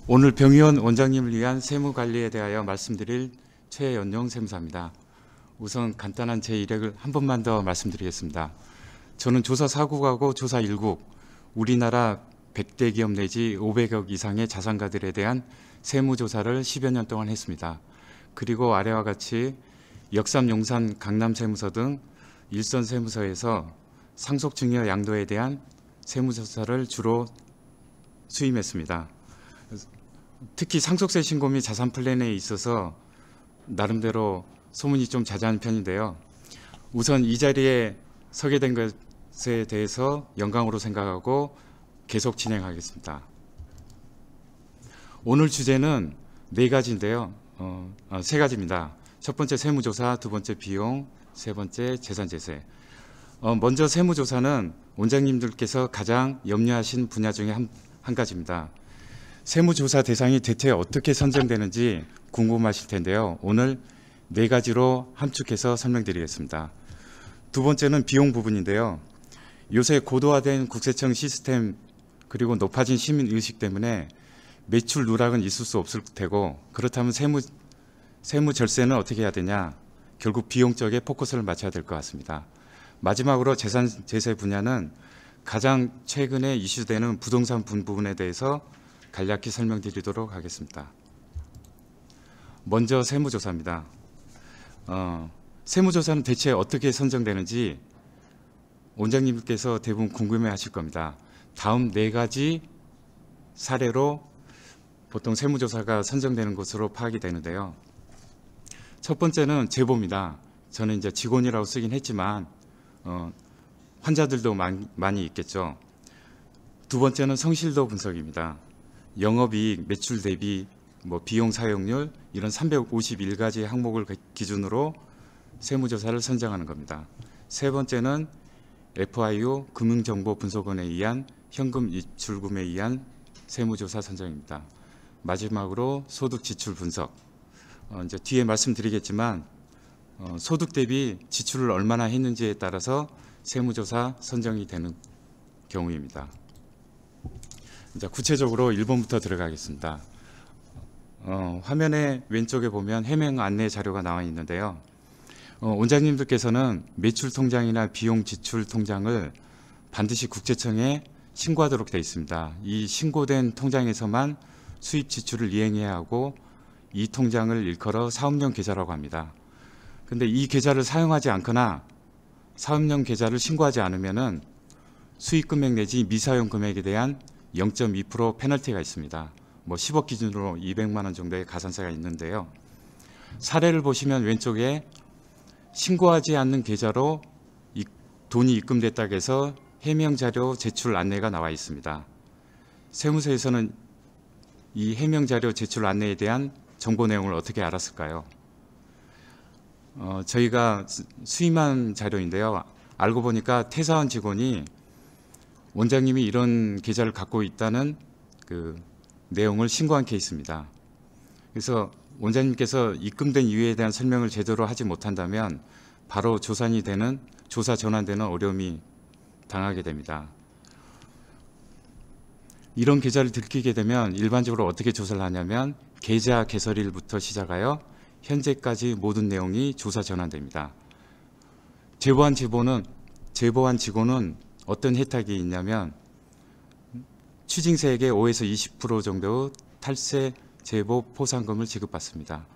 오늘 병의원 원장님을 위한 세무관리에 대하여 말씀드릴 최연용 세무사입니다. 우선 간단한 제 이력을 한 번만 더 말씀드리겠습니다. 저는 조사 4국하고 조사 1국, 우리나라 100대 기업 내지 500억 이상의 자산가들에 대한 세무조사를 10여 년 동안 했습니다. 그리고 아래와 같이 역삼, 용산, 강남 세무서 등 일선 세무서에서 상속 증여 양도에 대한 세무조사를 주로 수임했습니다. 특히 상속세 신고 및 자산 플랜에 있어서 나름대로 소문이 좀 자자한 편인데요. 우선 이 자리에 서게 된 것에 대해서 영광으로 생각하고 계속 진행하겠습니다. 오늘 주제는 네 가지인데요. 세 가지입니다. 첫 번째 세무조사, 두 번째 비용, 세 번째 재산제세. 먼저 세무조사는 원장님들께서 가장 염려하신 분야 중에 한 가지입니다. 세무조사 대상이 대체 어떻게 선정되는지 궁금하실 텐데요. 오늘 네 가지로 함축해서 설명드리겠습니다. 두 번째는 비용 부분인데요. 요새 고도화된 국세청 시스템 그리고 높아진 시민의식 때문에 매출 누락은 있을 수 없을 테고, 그렇다면 세무 절세는 어떻게 해야 되냐? 결국 비용 쪽에 포커스를 맞춰야 될 것 같습니다. 마지막으로 재산제세 분야는 가장 최근에 이슈되는 부동산 부분에 대해서 간략히 설명드리도록 하겠습니다. 먼저 세무조사입니다. 세무조사는 대체 어떻게 선정되는지 원장님께서 대부분 궁금해하실 겁니다. 다음 네 가지 사례로 보통 세무조사가 선정되는 것으로 파악이 되는데요. 첫 번째는 제보입니다. 저는 이제 직원이라고 쓰긴 했지만 환자들도 많이 있겠죠. 두 번째는 성실도 분석입니다. 영업이익, 매출 대비, 비용 사용률 이런 351가지 항목을 기준으로 세무조사를 선정하는 겁니다. 세 번째는 FIU 금융정보분석원에 의한 현금 입출금에 의한 세무조사 선정입니다. 마지막으로 소득 지출 분석. 이제 뒤에 말씀드리겠지만 소득 대비 지출을 얼마나 했는지에 따라서 세무조사 선정이 되는 경우입니다. 이제 구체적으로 1번부터 들어가겠습니다. 화면의 왼쪽에 보면 해명 안내 자료가 나와 있는데요. 원장님들께서는 매출 통장이나 비용 지출 통장을 반드시 국세청에 신고하도록 되어 있습니다. 이 신고된 통장에서만 수입 지출을 이행해야 하고 이 통장을 일컬어 사업용 계좌라고 합니다. 그런데 이 계좌를 사용하지 않거나 사업용 계좌를 신고하지 않으면은 수익 금액 내지 미사용 금액에 대한 0.2% 페널티가 있습니다. 10억 기준으로 200만 원 정도의 가산세가 있는데요. 사례를 보시면 왼쪽에 신고하지 않는 계좌로 돈이 입금됐다고 해서 해명 자료 제출 안내가 나와 있습니다. 세무서에서는 이 해명 자료 제출 안내에 대한 정보 내용을 어떻게 알았을까요? 저희가 수임한 자료인데요. 알고 보니까 퇴사한 직원이 원장님이 이런 계좌를 갖고 있다는 그 내용을 신고한 케이스입니다. 그래서 원장님께서 입금된 이유에 대한 설명을 제대로 하지 못한다면 바로 조사 전환되는 어려움이 당하게 됩니다. 이런 계좌를 들키게 되면 일반적으로 어떻게 조사를 하냐면 계좌 개설일부터 시작하여 현재까지 모든 내용이 조사 전환됩니다. 제보한 직원은 어떤 혜택이 있냐면 취징세액의 5에서 20% 정도 탈세 제보 포상금을 지급받습니다.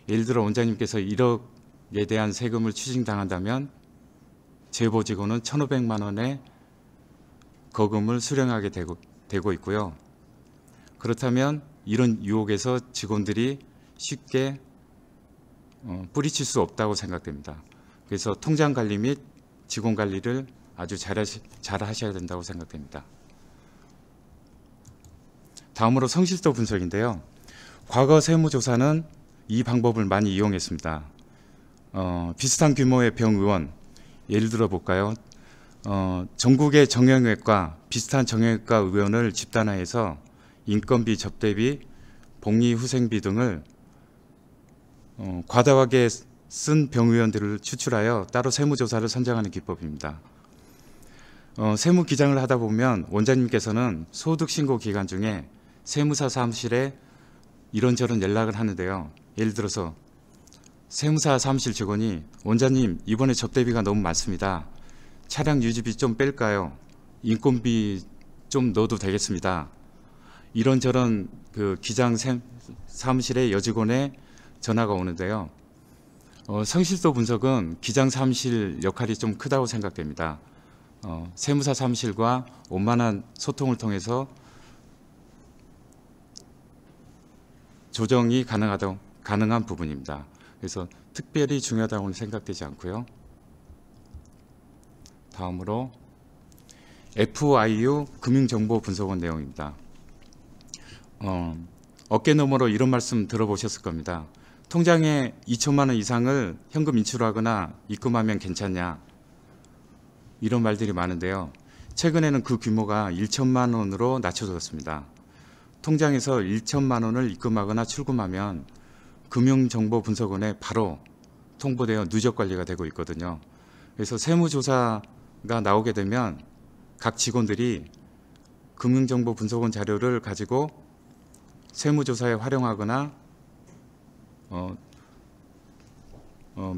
예를 들어 원장님께서 1억에 대한 세금을 취징당한다면 제보 직원은 1,500만 원의 거금을 수령하게 되고 있고요. 그렇다면 이런 유혹에서 직원들이 쉽게 뿌리칠 수 없다고 생각됩니다. 그래서 통장 관리 및 직원 관리를 아주 잘 하셔야 된다고 생각됩니다. 다음으로 성실도 분석인데요. 과거 세무조사는 이 방법을 많이 이용했습니다. 비슷한 규모의 병의원, 예를 들어 볼까요? 전국의 정형외과, 비슷한 정형외과 의원을 집단화해서 인건비, 접대비, 복리후생비 등을 과다하게 쓴 병의원들을 추출하여 따로 세무조사를 선정하는 기법입니다. 세무기장을 하다 보면 원장님께서는 소득신고 기간 중에 세무사 사무실에 이런저런 연락을 하는데요. 예를 들어서 세무사 사무실 직원이 원장님 이번에 접대비가 너무 많습니다. 차량 유지비 좀 뺄까요? 인건비 좀 넣어도 되겠습니다. 이런저런 그 기장 사무실의 여직원의 전화가 오는데요. 성실도 분석은 기장 사무실 역할이 좀 크다고 생각됩니다. 세무사 사무실과 원만한 소통을 통해서 조정이 가능한 부분입니다. 그래서 특별히 중요하다고는 생각되지 않고요. 다음으로 FIU 금융정보분석원 내용입니다. 어깨너머로 이런 말씀 들어보셨을 겁니다. 통장에 2천만 원 이상을 현금 인출하거나 입금하면 괜찮냐, 이런 말들이 많은데요. 최근에는 그 규모가 1천만 원으로 낮춰졌습니다. 통장에서 1천만 원을 입금하거나 출금하면 금융정보분석원에 바로 통보되어 누적 관리가 되고 있거든요. 그래서 세무조사가 나오게 되면 각 직원들이 금융정보분석원 자료를 가지고 세무조사에 활용하거나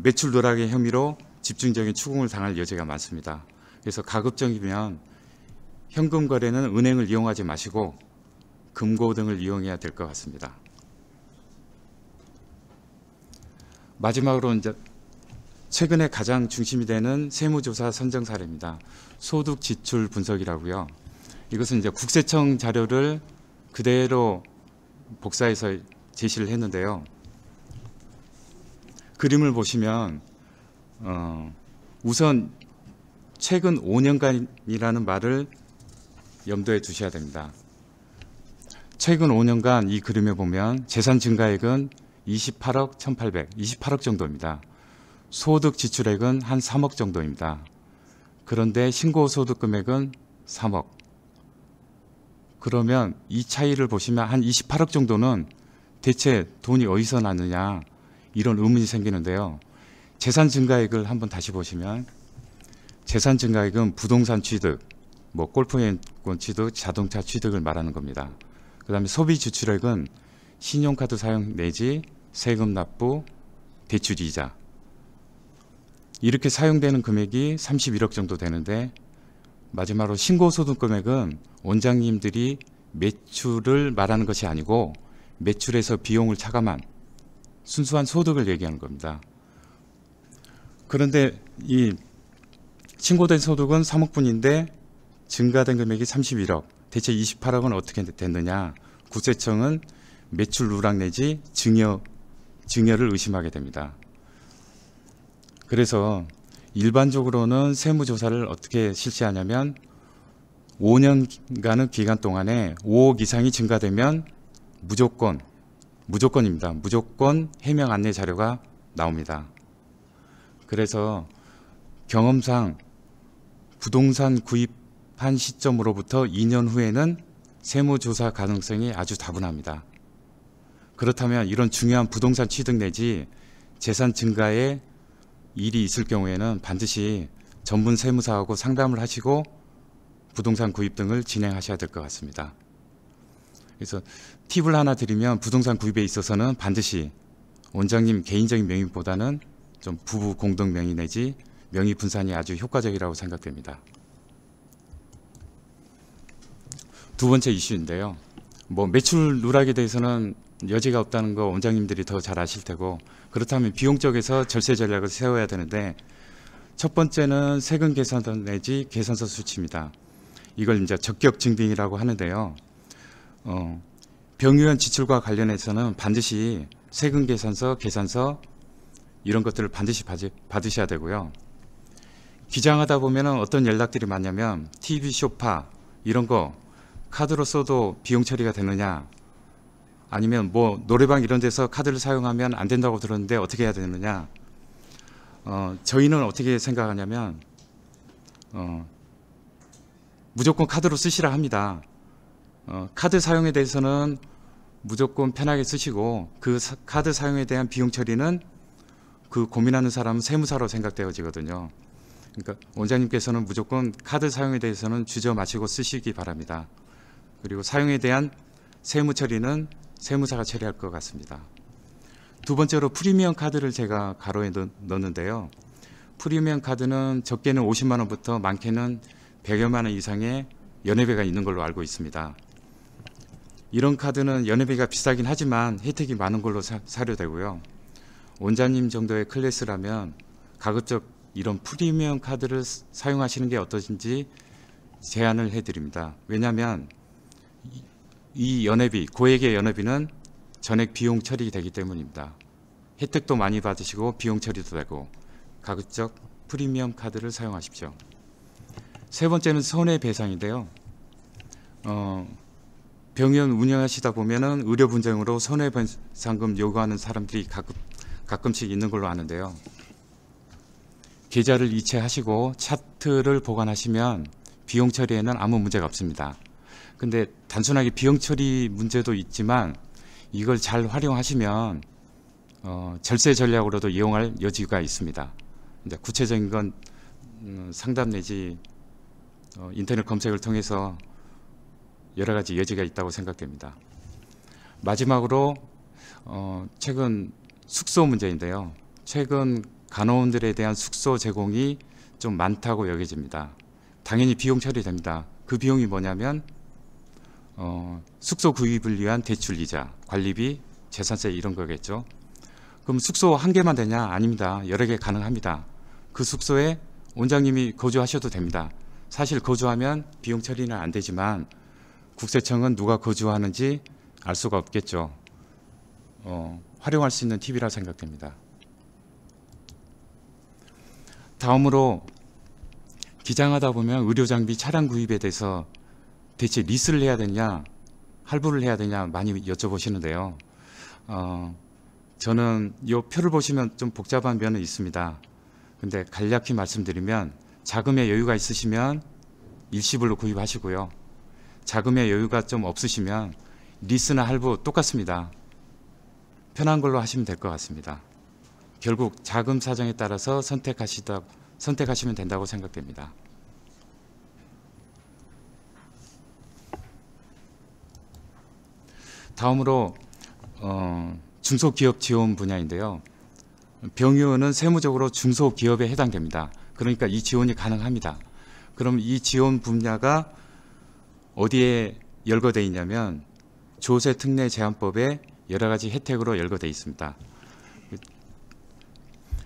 매출 누락의 혐의로 집중적인 추궁을 당할 여지가 많습니다. 그래서 가급적이면 현금 거래는 은행을 이용하지 마시고 금고 등을 이용해야 될 것 같습니다. 마지막으로 이제 최근에 가장 중심이 되는 세무조사 선정 사례입니다. 소득 지출 분석이라고요. 이것은 이제 국세청 자료를 그대로 복사해서 제시를 했는데요. 그림을 보시면 우선 최근 5년간이라는 말을 염두에 두셔야 됩니다. 최근 5년간 이 그림에 보면 재산 증가액은 28억 1,800, 28억 정도입니다. 소득 지출액은 한 3억 정도입니다. 그런데 신고소득 금액은 3억. 그러면 이 차이를 보시면 한 28억 정도는 대체 돈이 어디서 났느냐, 이런 의문이 생기는데요. 재산 증가액을 한번 다시 보시면 재산 증가액은 부동산 취득, 골프회원 취득, 자동차 취득을 말하는 겁니다. 그 다음에 소비 지출액은 신용카드 사용 내지 세금 납부, 대출 이자, 이렇게 사용되는 금액이 31억 정도 되는데, 마지막으로 신고소득 금액은 원장님들이 매출을 말하는 것이 아니고 매출에서 비용을 차감한 순수한 소득을 얘기하는 겁니다. 그런데 이 신고된 소득은 3억뿐인데 증가된 금액이 31억, 대체 28억은 어떻게 됐느냐? 국세청은 매출 누락 내지 증여를 의심하게 됩니다. 그래서 일반적으로는 세무조사를 어떻게 실시하냐면 5년간의 기간 동안에 5억 이상이 증가되면 무조건입니다. 무조건 해명 안내 자료가 나옵니다. 그래서 경험상 부동산 구입한 시점으로부터 2년 후에는 세무조사 가능성이 아주 다분합니다. 그렇다면 이런 중요한 부동산 취득 내지 재산 증가에 일이 있을 경우에는 반드시 전문 세무사하고 상담을 하시고 부동산 구입 등을 진행하셔야 될 것 같습니다. 그래서 팁을 하나 드리면, 부동산 구입에 있어서는 반드시 원장님 개인적인 명의보다는 좀 부부 공동 명의 내지 명의 분산이 아주 효과적이라고 생각됩니다. 두 번째 이슈인데요. 매출 누락에 대해서는 여지가 없다는 거 원장님들이 더 잘 아실 테고, 그렇다면 비용 쪽에서 절세 전략을 세워야 되는데, 첫 번째는 세금 계산서 내지 계산서 수치입니다. 이걸 이제 적격 증빙이라고 하는데요. 병유연 지출과 관련해서는 반드시 세금 계산서, 계산서 이런 것들을 반드시 받으셔야 되고요. 기장하다 보면 어떤 연락들이 많냐면 TV 쇼파 이런 거 카드로 써도 비용 처리가 되느냐, 아니면 노래방 이런 데서 카드를 사용하면 안 된다고 들었는데 어떻게 해야 되느냐. 저희는 어떻게 생각하냐면 무조건 카드로 쓰시라 합니다. 카드 사용에 대해서는 무조건 편하게 쓰시고, 그 카드 사용에 대한 비용 처리는 그 고민하는 사람은 세무사로 생각되어지거든요. 그러니까 원장님께서는 무조건 카드 사용에 대해서는 주저 마시고 쓰시기 바랍니다. 그리고 사용에 대한 세무 처리는 세무사가 처리할 것 같습니다. 두 번째로 프리미엄 카드를 제가 가로에 넣었는데요. 프리미엄 카드는 적게는 50만 원부터 많게는 100여만 원 이상의 연회비가 있는 걸로 알고 있습니다. 이런 카드는 연회비가 비싸긴 하지만 혜택이 많은 걸로 사료되고요. 원장님 정도의 클래스라면 가급적 이런 프리미엄 카드를 사용하시는 게 어떠신지 제안을 해드립니다. 왜냐하면 이 연회비, 고액의 연회비는 전액 비용 처리되기 때문입니다. 혜택도 많이 받으시고 비용 처리도 되고 가급적 프리미엄 카드를 사용하십시오. 세 번째는 손해배상인데요. 병원 운영하시다 보면은 의료분쟁으로 손해배상금 요구하는 사람들이 가끔씩 있는 걸로 아는데요. 계좌를 이체하시고 차트를 보관하시면 비용 처리에는 아무 문제가 없습니다. 근데 단순하게 비용 처리 문제도 있지만 이걸 잘 활용하시면 절세 전략으로도 이용할 여지가 있습니다. 이제 구체적인 건 상담 내지 인터넷 검색을 통해서 여러 가지 여지가 있다고 생각됩니다. 마지막으로 최근 숙소 문제인데요. 최근 간호원들에 대한 숙소 제공이 좀 많다고 여겨집니다. 당연히 비용 처리됩니다. 그 비용이 뭐냐면 숙소 구입을 위한 대출 이자, 관리비, 재산세 이런 거겠죠. 그럼 숙소 한 개만 되냐? 아닙니다. 여러 개 가능합니다. 그 숙소에 원장님이 거주하셔도 됩니다. 사실 거주하면 비용 처리는 안 되지만 국세청은 누가 거주하는지 알 수가 없겠죠. 활용할 수 있는 팁이라 생각됩니다. 다음으로 기장하다 보면 의료장비 차량 구입에 대해서 대체 리스를 해야 되냐 할부를 해야 되냐 많이 여쭤보시는데요. 저는 이 표를 보시면 좀 복잡한 면은 있습니다. 근데 간략히 말씀드리면 자금의 여유가 있으시면 일시불로 구입하시고요. 자금의 여유가 좀 없으시면 리스나 할부 똑같습니다. 편한 걸로 하시면 될 것 같습니다. 결국 자금 사정에 따라서 선택하시면 된다고 생각됩니다. 다음으로 중소기업 지원 분야인데요. 병의원은 세무적으로 중소기업에 해당됩니다. 그러니까 이 지원이 가능합니다. 그럼 이 지원 분야가 어디에 열거되어 있냐면 조세특례제한법에 여러 가지 혜택으로 열거되어 있습니다.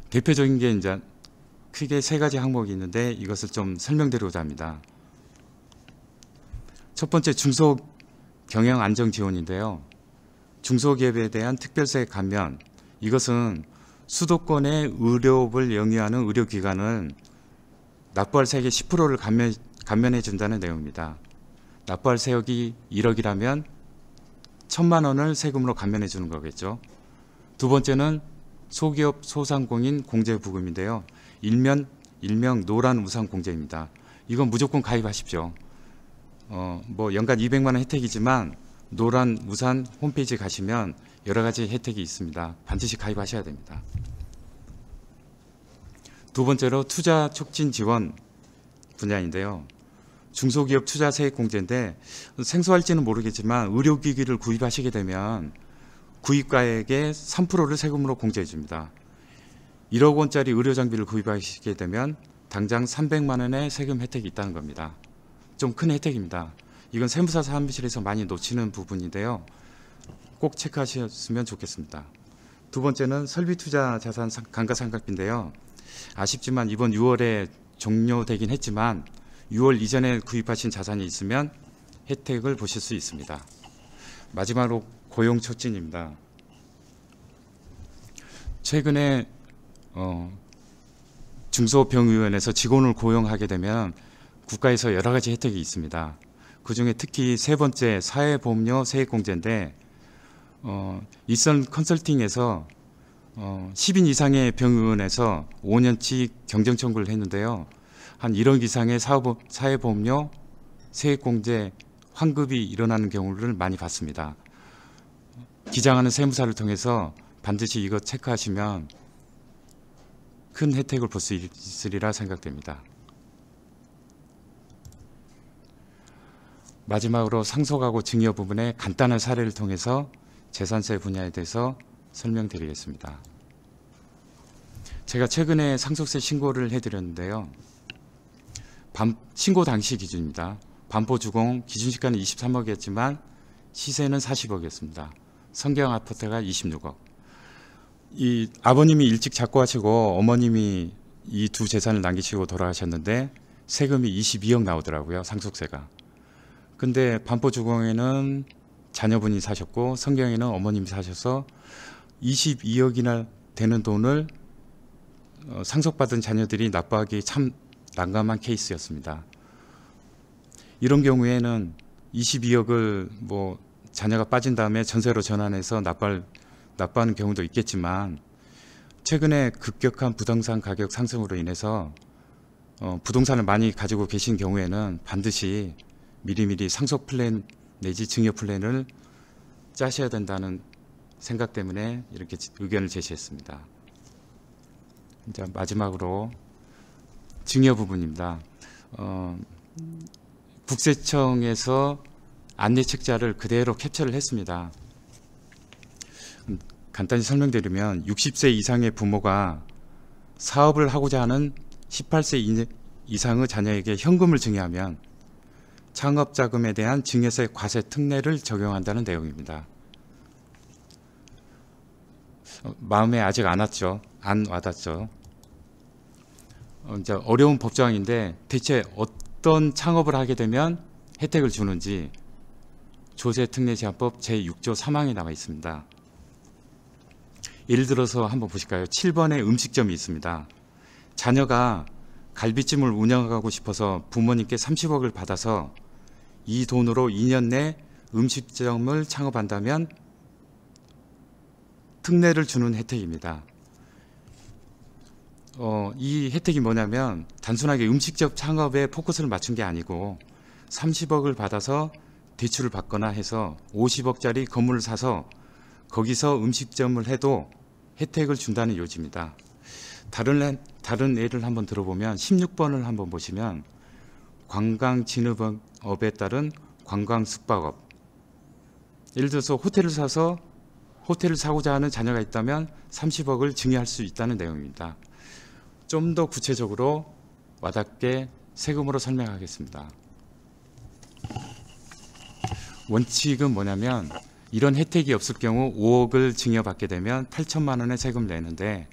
대표적인 게 이제 크게 세 가지 항목이 있는데 이것을 좀 설명드리고자 합니다. 첫 번째 중소경영 안정 지원인데요. 중소기업에 대한 특별세 감면, 이것은 수도권의 의료업을 영위하는 의료기관은 납부할 세액의 10%를 감면해 준다는 내용입니다. 납부할 세액이 1억이라면 1,000만 원을 세금으로 감면해 주는 거겠죠. 두 번째는 소기업 소상공인 공제부금인데요. 일명 노란 우산 공제입니다. 이건 무조건 가입하십시오. 뭐 연간 200만 원 혜택이지만 노란 우산 홈페이지 가시면 여러 가지 혜택이 있습니다. 반드시 가입하셔야 됩니다. 두 번째로 투자 촉진 지원 분야인데요. 중소기업 투자 세액 공제인데 생소할지는 모르겠지만 의료기기를 구입하시게 되면 구입가액의 3%를 세금으로 공제해 줍니다. 1억 원짜리 의료장비를 구입하시게 되면 당장 300만 원의 세금 혜택이 있다는 겁니다. 좀 큰 혜택입니다. 이건 세무사 사무실에서 많이 놓치는 부분인데요. 꼭 체크하셨으면 좋겠습니다. 두 번째는 설비투자 자산 감가상각비인데요. 아쉽지만 이번 6월에 종료되긴 했지만 6월 이전에 구입하신 자산이 있으면 혜택을 보실 수 있습니다. 마지막으로 고용촉진입니다. 최근에 중소병의원에서 직원을 고용하게 되면 국가에서 여러 가지 혜택이 있습니다. 그중에 특히 세 번째 사회보험료 세액공제인데 일선 컨설팅에서 10인 이상의 병의원에서 5년치 경정 청구를 했는데요. 한 1억 이상의 사회보험료 세액공제 환급이 일어나는 경우를 많이 봤습니다. 기장하는 세무사를 통해서 반드시 이거 체크하시면 큰 혜택을 볼 수 있으리라 생각됩니다. 마지막으로 상속하고 증여 부분의 간단한 사례를 통해서 재산세 분야에 대해서 설명드리겠습니다. 제가 최근에 상속세 신고를 해드렸는데요. 신고 당시 기준입니다. 반포주공 기준시가는 23억이었지만 시세는 40억이었습니다. 성경 아파트가 26억. 이 아버님이 일찍 작고하시고 어머님이 이 두 재산을 남기시고 돌아가셨는데 세금이 22억 나오더라고요. 상속세가. 근데 반포주공에는 자녀분이 사셨고 성경에는 어머님이 사셔서 22억이나 되는 돈을 상속받은 자녀들이 납부하기 참 난감한 케이스였습니다. 이런 경우에는 22억을 뭐 자녀가 빠진 다음에 전세로 전환해서 납부하는 경우도 있겠지만 최근에 급격한 부동산 가격 상승으로 인해서 부동산을 많이 가지고 계신 경우에는 반드시 미리미리 상속 플랜 내지 증여 플랜을 짜셔야 된다는 생각 때문에 이렇게 의견을 제시했습니다. 이제 마지막으로 증여 부분입니다. 국세청에서 안내책자를 그대로 캡처를 했습니다. 간단히 설명드리면 60세 이상의 부모가 사업을 하고자 하는 18세 이상의 자녀에게 현금을 증여하면 창업자금에 대한 증여세 과세 특례를 적용한다는 내용입니다. 마음에 아직 안 와닿죠. 이제 어려운 법조항인데 대체 어떤 창업을 하게 되면 혜택을 주는지 조세특례제한법 제6조 3항에 나와 있습니다. 예를 들어서 한번 보실까요? 7번에 음식점이 있습니다. 자녀가 갈비찜을 운영하고 싶어서 부모님께 30억을 받아서 이 돈으로 2년 내 음식점을 창업한다면 특례를 주는 혜택입니다. 이 혜택이 뭐냐면 단순하게 음식점 창업에 포커스를 맞춘 게 아니고 30억을 받아서 대출을 받거나 해서 50억짜리 건물을 사서 거기서 음식점을 해도 혜택을 준다는 요지입니다. 다른 예를 한번 들어보면 16번을 한번 보시면 관광진흥업에 따른 관광숙박업. 예를 들어서 호텔을 사고자 하는 자녀가 있다면 30억을 증여할 수 있다는 내용입니다. 좀 더 구체적으로 와닿게 세금으로 설명하겠습니다. 원칙은 뭐냐면 이런 혜택이 없을 경우 5억을 증여받게 되면 8천만 원의 세금을 내는데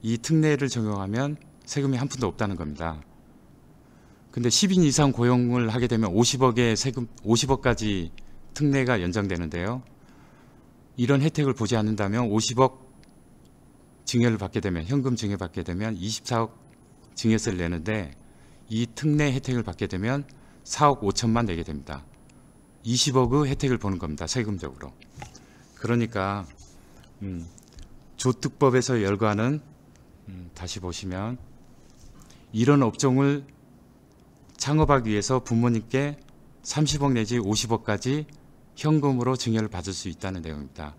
이 특례를 적용하면 세금이 한 푼도 없다는 겁니다. 근데 10인 이상 고용을 하게 되면 50억의 세금, 50억까지 특례가 연장되는데요. 이런 혜택을 보지 않는다면 50억 증여를 받게 되면, 현금 증여받게 되면 24억 증여세를 내는데 이 특례 혜택을 받게 되면 4억 5천만 내게 됩니다. 20억의 혜택을 보는 겁니다. 세금적으로. 그러니까 조특법에서 열거하는 다시 보시면 이런 업종을 창업하기 위해서 부모님께 30억 내지 50억까지 현금으로 증여를 받을 수 있다는 내용입니다.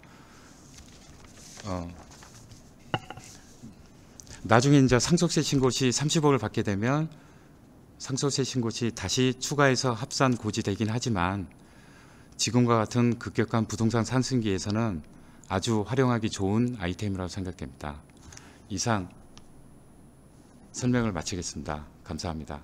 나중에 이제 상속세 신고 시 30억을 받게 되면 상속세 신고 시 다시 추가해서 합산 고지되긴 하지만 지금과 같은 급격한 부동산 상승기에서는 아주 활용하기 좋은 아이템이라고 생각됩니다. 이상 설명을 마치겠습니다. 감사합니다.